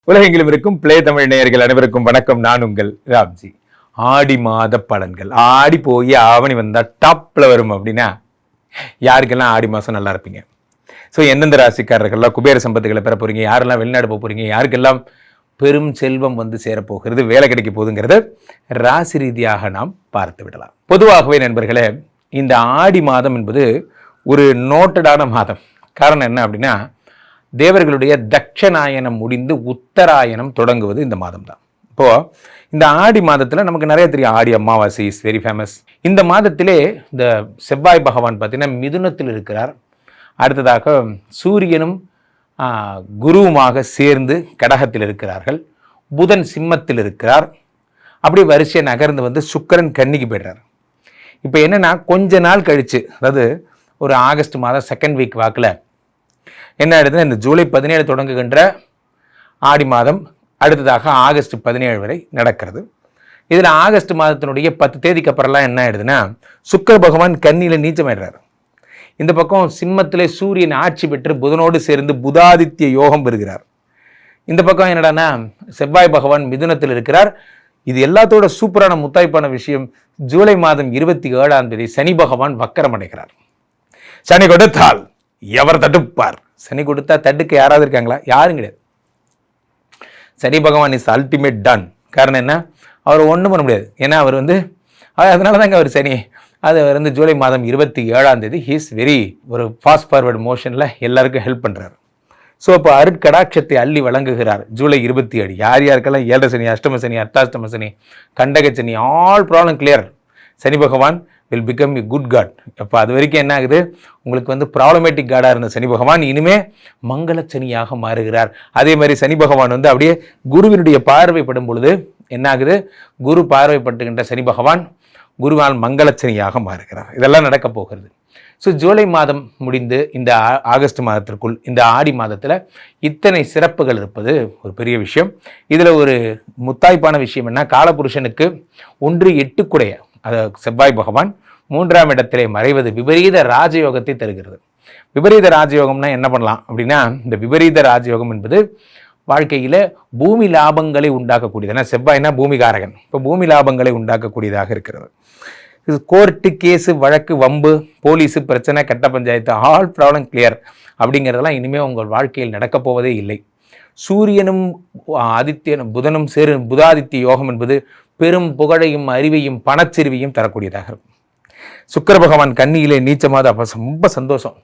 உலகெங்கிலும் இருக்கும் பிளே தமிழ் நேயர்கள் அனைவருக்கும் வணக்கம். நான் உங்கள் ராம்ஜி. ஆடி மாத பலன்கள். ஆடி போய் ஆவணி வந்தா டாப்ல வரும் அப்படின்னா யாருக்கெல்லாம் ஆடி மாசம் நல்லா இருப்பீங்க? ஸோ எந்தெந்த ராசிக்காரர்கள்லாம் குபேர சம்பத்துகளை பெற போறீங்க, யாரெல்லாம் வெளிநாடு போக போறீங்க, யாருக்கெல்லாம் பெரும் செல்வம் வந்து சேரப்போகிறது, வேலை கிடைக்க போகுதுங்கிறத ராசி ரீதியாக நாம் பார்த்து விடலாம். பொதுவாகவே நண்பர்களே, இந்த ஆடி மாதம் என்பது ஒரு நோட்டடான மாதம். காரணம் என்ன அப்படின்னா, தேவர்களுடைய தட்சநாயனம் முடிந்து உத்தராயணம் தொடங்குவது இந்த மாதம் தான். இப்போது இந்த ஆடி மாதத்தில் நமக்கு நிறைய தெரியும். Aadi Amavasai is very famous. இந்த மாதத்திலே இந்த செவ்வாய் பகவான் பார்த்தீங்கன்னா மிதுனத்தில் இருக்கிறார். அடுத்ததாக சூரியனும் குருவுமாக சேர்ந்து கடகத்தில் இருக்கிறார்கள். புதன் சிம்மத்தில் இருக்கிறார். அப்படி வரிசையை நகர்ந்து வந்து சுக்கிரன் கன்னிக்கு போய்டுறார். இப்போ என்னென்னா, கொஞ்ச நாள் கழித்து, அதாவது ஒரு ஆகஸ்ட் மாதம் செகண்ட் வீக் வாக்கில் என்ன ஆயிடுதுன்னா, இந்த ஜூலை 17 தொடங்குகின்ற ஆடி மாதம் அடுத்ததாக ஆகஸ்ட் 17 வரை நடக்கிறது. இதில் ஆகஸ்ட் மாதத்தினுடைய 10 தேதிக்கு அப்புறம்லாம் என்ன ஆயிடுதுன்னா, சுக்கிர பகவான் கன்னியில் நீச்சமாயிடுறாரு. இந்த பக்கம் சிம்மத்திலே சூரியன் ஆட்சி பெற்று புதனோடு சேர்ந்து புதாதித்ய யோகம் பெறுகிறார். இந்த பக்கம் என்னடானா செவ்வாய் பகவான் மிதுனத்தில் இருக்கிறார். இது எல்லாத்தோட சூப்பரான முத்தாய்ப்பான விஷயம், ஜூலை மாதம் 27ஆம் தேதி சனி பகவான் வக்கரம் அடைகிறார். சனி கொடுத்தால் எவர் தடுப்பார்? சனி கொடுத்தா தடுக்க யாராவது இருக்காங்களா? யாரும் கிடையாது. சனி பகவான் இஸ் அல்டிமேட் டன். காரணம் என்ன? அவர் ஒன்றும் பண்ண முடியாது. ஏன்னா அவர் அதனால தாங்க அவர் சனி. அது ஜூலை மாதம் 27ஆம் தேதி ஹீஸ் வெரி ஒரு ஃபாஸ்ட் ஃபார்வர்டு மோஷனில் எல்லாருக்கும் ஹெல்ப் பண்ணுறாரு. ஸோ அப்போ அருட்கடாட்சத்தை அள்ளி வழங்குகிறார் ஜூலை 27. யாருக்கெல்லாம் 7 சனி, அஷ்டம சனி, அர்த்தாஷ்டம சனி, கண்டக Shani, all problem clear. Shani பகவான் will become a good god. அப்போ அது வரைக்கும் என்ன ஆகுது, உங்களுக்கு ப்ராப்ளமேட்டிக் காடாக இருந்த சனி பகவான் இனிமே மங்கள சனியாக மாறுகிறார். அதே மாதிரி சனி பகவான் அப்படியே குருவினுடைய பார்வைப்படும் பொழுது என்ன ஆகுது, குரு பார்வைப்பட்டுகின்ற சனி பகவான் குருவால் மங்கள சனியாக மாறுகிறார். இதெல்லாம் நடக்க போகிறது. ஸோ ஜூலை மாதம் முடிந்து இந்த ஆகஸ்ட் மாதத்திற்குள் இந்த ஆடி மாதத்தில் இத்தனை சிறப்புகள் இருப்பது ஒரு பெரிய விஷயம். இதில் ஒரு முத்தாய்ப்பான விஷயம் என்ன, காலபுருஷனுக்கு 1-8 குடைய செவ்வாய் பகவான் 3ஆம் இடத்திலே மறைவது விபரீத ராஜயோகத்தை தருகிறது. விபரீத ராஜயோகம்னா என்ன பண்ணலாம் அப்படின்னா, இந்த விபரீத ராஜயோகம் என்பது வாழ்க்கையில் பூமி லாபங்களை உண்டாக்கக்கூடியது. ஏன்னா செவ்வாய்னா பூமிகாரகன். இப்போ பூமி லாபங்களை உண்டாக்கக்கூடியதாக இருக்கிறது. இது கோர்ட்டு, கேஸு, வழக்கு, வம்பு, போலீஸு பிரச்சனை, கட்ட பஞ்சாயத்து, ஆல் ப்ராப்ளம் கிளியர் அப்படிங்கிறதெல்லாம் இனிமேல் உங்கள் வாழ்க்கையில் நடக்கப் போவதே இல்லை. சூரியனும் ஆதித்யனும் புதனும் புதாதித்ய யோகம் என்பது பெரும் புகழையும் அறிவையும் பணச்சிறுவையும் தரக்கூடியதாக இருக்கும். சுக்கிர பகவான் கன்னியிலே நீச்சமாவது அப்போ ரொம்ப சந்தோஷம்.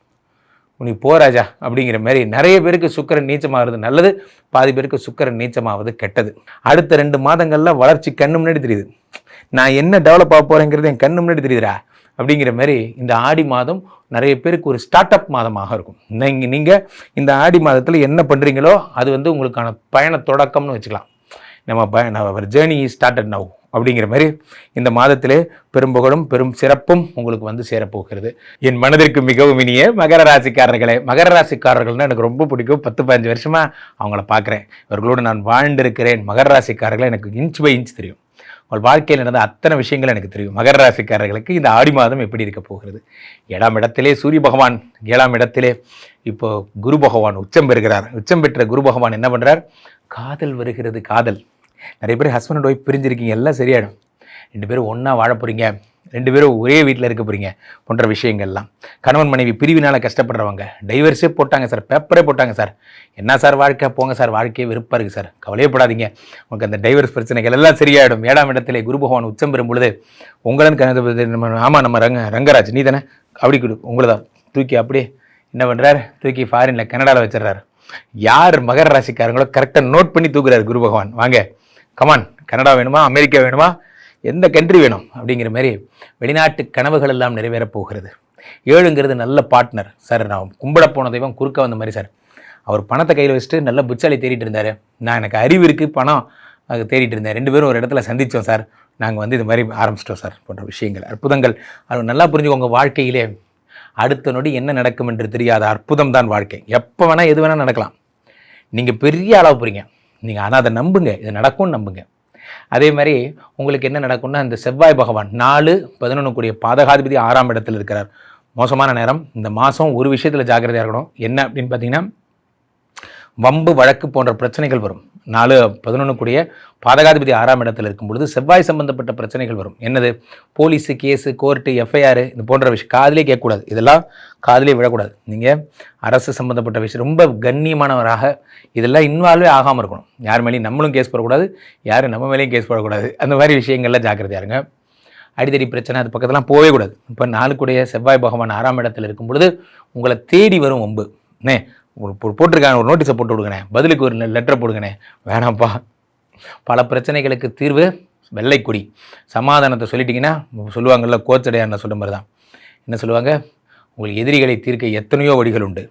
நீ போராஜா அப்படிங்கிற மாதிரி. நிறைய பேருக்கு சுக்கிரன் நீச்சமாகிறது நல்லது, பாதி பேருக்கு சுக்கிரன் நீச்சமாவது கெட்டது. அடுத்த 2 மாதங்களில் வளர்ச்சி கண்ணு முன்னாடி தெரியுது. நான் என்ன டெவலப் ஆக போகிறேங்கிறது என் கண்ணு முன்னாடி தெரியுதுரா அப்படிங்கிற மாதிரி. இந்த ஆடி மாதம் நிறைய பேருக்கு ஒரு ஸ்டார்ட் அப் மாதமாக இருக்கும். நீங்கள் இந்த ஆடி மாதத்தில் என்ன பண்ணுறீங்களோ அது உங்களுக்கான பயண தொடக்கம்னு வச்சுக்கலாம். நம்ம ஜேர்னி ஸ்டார்டட் நவ் அப்படிங்கிற மாதிரி இந்த மாதத்திலே பெரும்புகழும் பெரும் சிறப்பும் உங்களுக்கு சேரப்போகிறது. என் மனதிற்கு மிகவும் இனிய மகர ராசிக்காரர்களே, மகர ராசிக்காரர்கள்னால் எனக்கு ரொம்ப பிடிக்கும். 10-15 வருஷமாக அவங்கள பார்க்குறேன், இவர்களோடு நான் வாழ்ந்திருக்கிறேன். மகர ராசிக்காரர்களை எனக்கு இன்ச் பை இன்ச் தெரியும். உங்கள் வாழ்க்கையில் நடந்த அத்தனை விஷயங்கள் எனக்கு தெரியும். மகர ராசிக்காரர்களுக்கு இந்த ஆடி மாதம் எப்படி இருக்க போகிறது? 7ஆம் இடத்திலே சூரிய பகவான், 7ஆம் இடத்திலே இப்போ குரு பகவான் உச்சம் பெறுகிறார். உச்சம் பெற்ற குரு பகவான் என்ன பண்ணுறார்? காதல் வருகிறது. காதல், நிறைய பேர் ஹஸ்பண்ட் அண்ட் ஒய்ஃப் பிரிஞ்சிருக்கீங்க, எல்லாம் சரியாயிடும். 2 பேரும் ஒன்றா வாழ போகிறீங்க, 2 பேரும் ஒரே வீட்டில் இருக்க போகிறீங்க போன்ற விஷயங்கள்லாம். கணவன் மனைவி பிரிவினால் கஷ்டப்படுறவங்க, டைவர்ஸே போட்டாங்க சார், பேப்பரே போட்டாங்க சார், என்ன சார் வாழ்க்கை, போங்க சார், வாழ்க்கையே வெறுப்பாக இருக்குது சார், கவலையப்படாதீங்க, உங்களுக்கு அந்த டைவர்ஸ் பிரச்சனைகள் எல்லாம் சரியாயிடும். 7ஆம் இடத்திலே குரு பகவான் உச்சம் பெறும் பொழுது உங்களும் ஆமாம் நம்ம ரங்கராஜ் நீ தானே அப்படி கொடு, உங்களை தான் தூக்கி அப்படியே என்ன பண்ணுறார், தூக்கி ஃபாரினில் கனடாவில் வச்சிடறாரு. யார் மகர ராசிக்காரங்களோ கரெக்டாக நோட் பண்ணி தூக்குறாரு குரு பகவான். வாங்க கமான், கனடா வேணுமா, அமெரிக்கா வேணுமா, எந்த கண்ட்ரி வேணும் அப்படிங்கிற மாதிரி வெளிநாட்டு கனவுகள் எல்லாம் நிறைவேறப் போகிறது. 7ங்கிறது நல்ல பார்ட்னர் சார். நான் கும்பிட போன தெய்வம் குறுக்க வந்த மாதிரி சார். அவர் பணத்தை கையில் வச்சுட்டு நல்ல புச்சாலி தேடிட்டு இருந்தார். நான் எனக்கு அறிவு இருக்குது, பணம் அது தேடிட்டு இருந்தேன். 2 பேரும் ஒரு இடத்துல சந்தித்தோம் சார், நாங்கள் இது மாதிரி ஆரம்பிச்சிட்டோம் சார் போன்ற விஷயங்கள், அற்புதங்கள். அது நல்லா புரிஞ்சுக்கோங்க. வாழ்க்கையிலே அடுத்த நொடி என்ன நடக்கும் என்று தெரியாத அற்புதம் தான் வாழ்க்கை. எப்போ வேணால் எது வேணால் நடக்கலாம். நீங்கள் பெரிய அளவு போகிறீங்க நீங்கள், ஆனால் அதை நம்புங்க, இது நடக்கும்னு நம்புங்க. அதே மாதிரி உங்களுக்கு என்ன நடக்கும்னா, இந்த செவ்வாய் பகவான் 4-11 கூடிய பாதகாதிபதி 6ஆம் இடத்தில் இருக்கிறார். மோசமான நேரம். இந்த மாதம் ஒரு விஷயத்தில் ஜாக்கிரதையாக இருக்கணும். என்ன அப்படின்னு பார்த்தீங்கன்னா, வம்பு வழக்கு போன்ற பிரச்சனைகள் வரும். 4-11 கூடிய பாதகாதிபதி 6ஆம் இடத்தில் இருக்கும் பொழுது செவ்வாய் சம்பந்தப்பட்ட பிரச்சனைகள் வரும். என்னது? போலீஸு, கேஸு, கோர்ட்டு, எஃப்ஐஆர் இது போன்ற விஷயம் காதிலே கேட்கக்கூடாது. இதெல்லாம் காதிலே விடக்கூடாது. நீங்கள் அரசு சம்மந்தப்பட்ட விஷயம் ரொம்ப கண்ணியமானவராக இதெல்லாம் இன்வால்வே ஆகாமல் இருக்கணும். யார் மேலேயும் நம்மளும் கேஸ் போடக்கூடாது, யாரும் நம்ம மேலேயும் கேஸ் போடக்கூடாது. அந்த மாதிரி விஷயங்கள்லாம் ஜாக்கிரதையாக இருங்க. அடித்தடி பிரச்சனை அது பக்கத்துலாம் போகவே கூடாது. இப்போ 4 கூடிய செவ்வாய் பகவான் 6ஆம் இடத்தில் இருக்கும் பொழுது உங்களை தேடி வரும் வம்பு. போட்டிருக்காங்க, ஒரு நோட்டீஸை போட்டு விடுங்கண்ணே, பதிலுக்கு ஒரு லெட்டரை போடுங்கண்ணே. வேணாம்ப்பா. பல பிரச்சனைகளுக்கு தீர்வு வெள்ளைக்குடி. சமாதானத்தை சொல்லிட்டீங்கன்னா சொல்லுவாங்கள்ல, கோச்சடையான்னு சொல்கிற மாதிரி தான். என்ன சொல்லுவாங்க? உங்களுக்கு எதிரிகளை தீர்க்க எத்தனையோ வழிகள் உண்டு.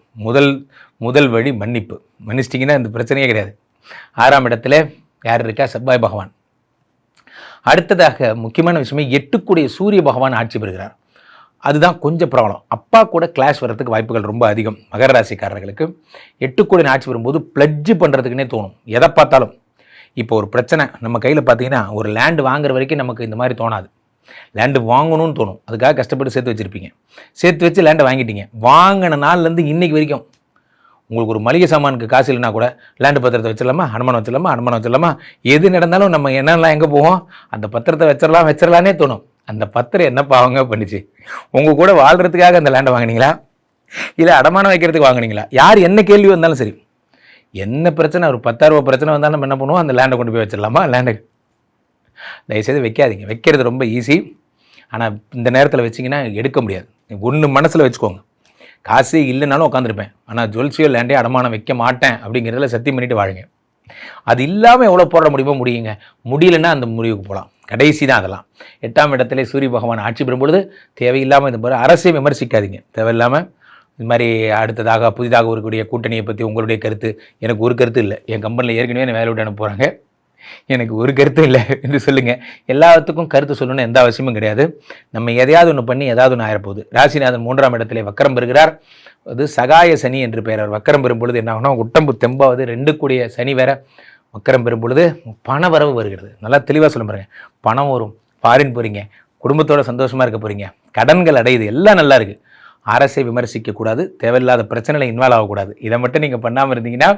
முதல் வழி மன்னிப்பு. மன்னிச்சிட்டிங்கன்னா இந்த பிரச்சனையே கிடையாது. 6ஆம் இடத்துல யார் இருக்கா? செவ்வாய் பகவான். அடுத்ததாக முக்கியமான விஷயமே 8 கூடிய சூரிய பகவான் ஆட்சி பெறுகிறார். அதுதான் கொஞ்சம் ப்ராப்ளம். அப்பா கூட கிளாஷ் வர்றதுக்கு வாய்ப்புகள் ரொம்ப அதிகம். மகர ராசிக்காரர்களுக்கு 8 கூடிய ஆட்சி வரும்போது பிளட்ஜ் பண்ணுறதுக்குன்னே தோணும். எதை பார்த்தாலும் இப்போ ஒரு பிரச்சனை நம்ம கையில் பார்த்தீங்கன்னா, ஒரு லேண்டு வாங்குற வரைக்கும் நமக்கு இந்த மாதிரி தோணாது. லேண்டு வாங்கணும்னு தோணும். அதுக்காக கஷ்டப்பட்டு சேர்த்து வச்சுருப்பீங்க. சேர்த்து வச்சு லேண்டை வாங்கிட்டீங்க. வாங்கின நாள்லேருந்து இன்றைக்கி வரைக்கும் உங்களுக்கு ஒரு மளிகை சாமானுக்கு காசு இல்லைனா கூட லேண்டு பத்திரத்தை வச்சிடலாமா, அனுமானம் வச்சிடலாமா, எது நடந்தாலும் நம்ம என்னெல்லாம் எங்கே போவோம், அந்த பத்திரத்தை வச்சிடலானே தோணும். அந்த பத்திரம் என்ன பாவங்க பண்ணிச்சு? உங்கள் கூட வாழ்கிறதுக்காக அந்த லேண்டை வாங்கினீங்களா, இல்லை அடமானம் வைக்கிறதுக்கு வாங்கினீங்களா? யார் என்ன கேள்வி வந்தாலும் சரி, என்ன பிரச்சனை, ஒரு 10,000 ரூபா பிரச்சனை வந்தாலும் நம்ம என்ன பண்ணுவோம்? அந்த லேண்டை கொண்டு போய் வச்சிடலாமா? லேண்டை தயவுசெய்து வைக்காதீங்க. வைக்கிறது ரொம்ப ஈஸி. ஆனால் இந்த நேரத்தில் வச்சிங்கன்னா எடுக்க முடியாது. ஒன்று மனசில் வச்சுக்கோங்க, காசு இல்லைனாலும் உட்காந்துருப்பேன், ஆனால் ஜுவல்ஸியோ லேண்டே அடமானம் வைக்க மாட்டேன் அப்படிங்கிறதுல சத்தியம் பண்ணிட்டு வாழுங்க. அது இல்லாமல் எவ்வளோ போட முடியுமோ முடியுங்க. முடியலன்னா அந்த முடிவுக்கு போகலாம். கடைசி தான் அதெல்லாம். 8ஆம் இடத்துல சூரிய பகவான் ஆட்சி பெறும்பொழுது தேவையில்லாமல் இந்த மாதிரி அரசை விமர்சிக்காதீங்க. தேவையில்லாமல் இது மாதிரி அடுத்ததாக புதிதாக வரக்கூடிய கூட்டணியை பற்றி உங்களுடைய கருத்து. எனக்கு ஒரு கருத்து இல்லை. என் கம்பெனியில் ஏற்கனவே என்னை வேலை விட்டு அனுப்ப போகிறாங்க, எனக்கு ஒரு கருத்து இல்லை என்று சொல்லுங்கள். எல்லாத்துக்கும் கருத்து சொல்லணும்னு எந்த அவசியமும் கிடையாது. நம்ம எதையாவது ஒன்று பண்ணி ஏதாவது ஒன்று ஆயிரப்போகுது. ராசிநாதன் 3ஆம் இடத்துல வக்கரம் பெறுகிறார். அது சகாய சனி என்று பெயர். அவர் வக்கரம் பெறும் பொழுது என்ன ஆகுனா, உடம்பு தெம்பாவது. 2 கூடிய சனி வேற வக்கரம் பெறும் பொழுது பண வரவு வருகிறது. நல்லா தெளிவாக சொல்ல பாருங்க. பணம் வரும், ஃபாரின் போகிறீங்க, குடும்பத்தோட சந்தோஷமாக இருக்க போகிறீங்க, கடன்கள் அடையுது, எல்லாம் நல்லா இருக்குது. அரசை விமர்சிக்கக்கூடாது, தேவையில்லாத பிரச்சனையில் இன்வால்வ் ஆகக்கூடாது. இதை மட்டும் நீங்கள் பண்ணாமல் இருந்தீங்கன்னா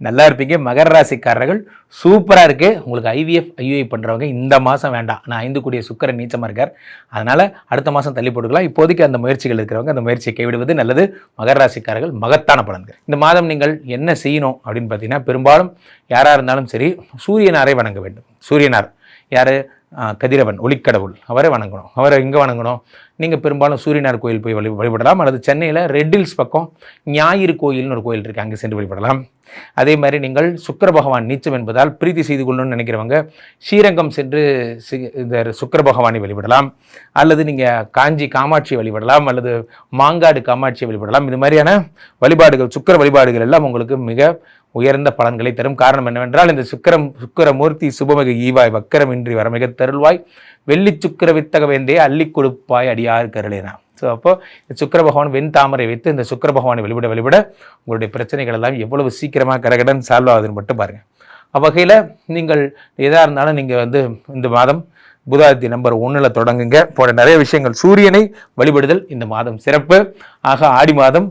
நல்லா இருப்பீங்க. மகர ராசிக்காரர்கள் சூப்பராக இருக்குது. உங்களுக்கு ஐவிஎஃப் ஐயுஐ பண்ணுறவங்க இந்த மாதம் வேண்டாம். நான் 5 கூடிய சுக்கிரன் நீச்சமாக இருக்கார், அதனால் அடுத்த மாதம் தள்ளி போட்டுக்கலாம். இப்போதைக்கு அந்த முயற்சிகள் இருக்கிறவங்க அந்த முயற்சியை கைவிடுவது நல்லது. மகர ராசிக்காரர்கள் மகத்தான பலன்கள். இந்த மாதம் நீங்கள் என்ன செய்யணும் அப்படின்னு பார்த்தீங்கன்னா, பெரும்பாலும் யாராக இருந்தாலும் சரி சூரியனாரை வணங்க வேண்டும். சூரியனார் யார்? கதிரவன், ஒளிக்கடவுள், அவரை வணங்கணும். அவரை எங்கே வணங்கணும்? நீங்கள் பெரும்பாலும் சூரியனார் கோயில் போய் வழிபடலாம். அல்லது சென்னையில் ரெட் ஹில்ஸ் பக்கம் ஞாயிறு கோயில்னு ஒரு கோயில் இருக்குது, அங்கே சென்று வழிபடலாம். அதே மாதிரி நீங்கள் சுக்கிர பகவான் நீச்சம் என்பதால் பிரீத்தி செய்து கொள்ளணும்னு நினைக்கிறவங்க ஸ்ரீரங்கம் சென்று இந்த சுக்கிர பகவானை வழிபடலாம். அல்லது நீங்கள் காஞ்சி காமாட்சியை வழிபடலாம், அல்லது மாங்காடு காமாட்சியை வழிபடலாம். இது மாதிரியான வழிபாடுகள், சுக்கிர வழிபாடுகள் எல்லாம் உங்களுக்கு மிக உயர்ந்த பலன்களை தரும். காரணம் என்னவென்றால், இந்த சுக்கிரமூர்த்தி சுபமிகு ஈவாய் வக்கரமின்றி வரமிக தருள்வாய் வெள்ளி சுக்கிர வித்தக வேந்தே அள்ளி கொடுப்பாய் அடியார் கருளேனா. ஸோ அப்போ சுக்கிர பகவான் வெண் தாமரை வைத்து இந்த சுக்கிர பகவானை வழிபட உங்களுடைய பிரச்சனைகள் எல்லாம் எவ்வளவு சீக்கிரமாக கடகடன் சால்வ் ஆகுதுன்னு மட்டும் பாருங்கள். அவ்வகையில் நீங்கள் எதாக இருந்தாலும் நீங்கள் இந்த மாதம் புதாதித்ய நம்பர் 1 தொடங்குங்க. போட நிறைய விஷயங்கள். சூரியனை வழிபடுதல் இந்த மாதம் சிறப்பு. ஆக ஆடி மாதம்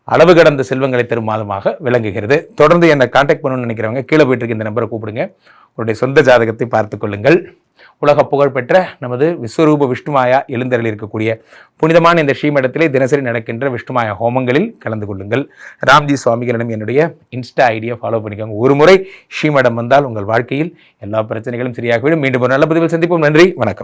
அளவு கடந்த செல்வங்களை தரும் மாதமாக விளங்குகிறது. தொடர்ந்து என்னை கான்டாக்ட் பண்ணணும்னு நினைக்கிறவங்க கீழே போயிட்டு இருக்க இந்த நம்பரை கூப்பிடுங்க. உங்களுடைய சொந்த ஜாதகத்தை பார்த்து கொள்ளுங்கள். உலக புகழ்பெற்ற நமது விஸ்வரூப விஷ்ணுமாயா எழுந்தருள் இருக்கக்கூடிய புனிதமான இந்த ஸ்ரீமடத்திலே தினசரி நடக்கின்ற விஷ்ணுமாயா ஹோமங்களில் கலந்து கொள்ளுங்கள். ராம்ஜி சுவாமிகளிடம் என்னுடைய இன்ஸ்டா ஐடியா ஃபாலோ பண்ணிக்கோங்க. ஒரு முறை ஸ்ரீமடம் வந்தால் உங்கள் வாழ்க்கையில் எல்லா பிரச்சனைகளும் சரியாகிவிடும். மீண்டும் ஒரு நல்ல பதிவில் சந்திப்போம். நன்றி, வணக்கம்.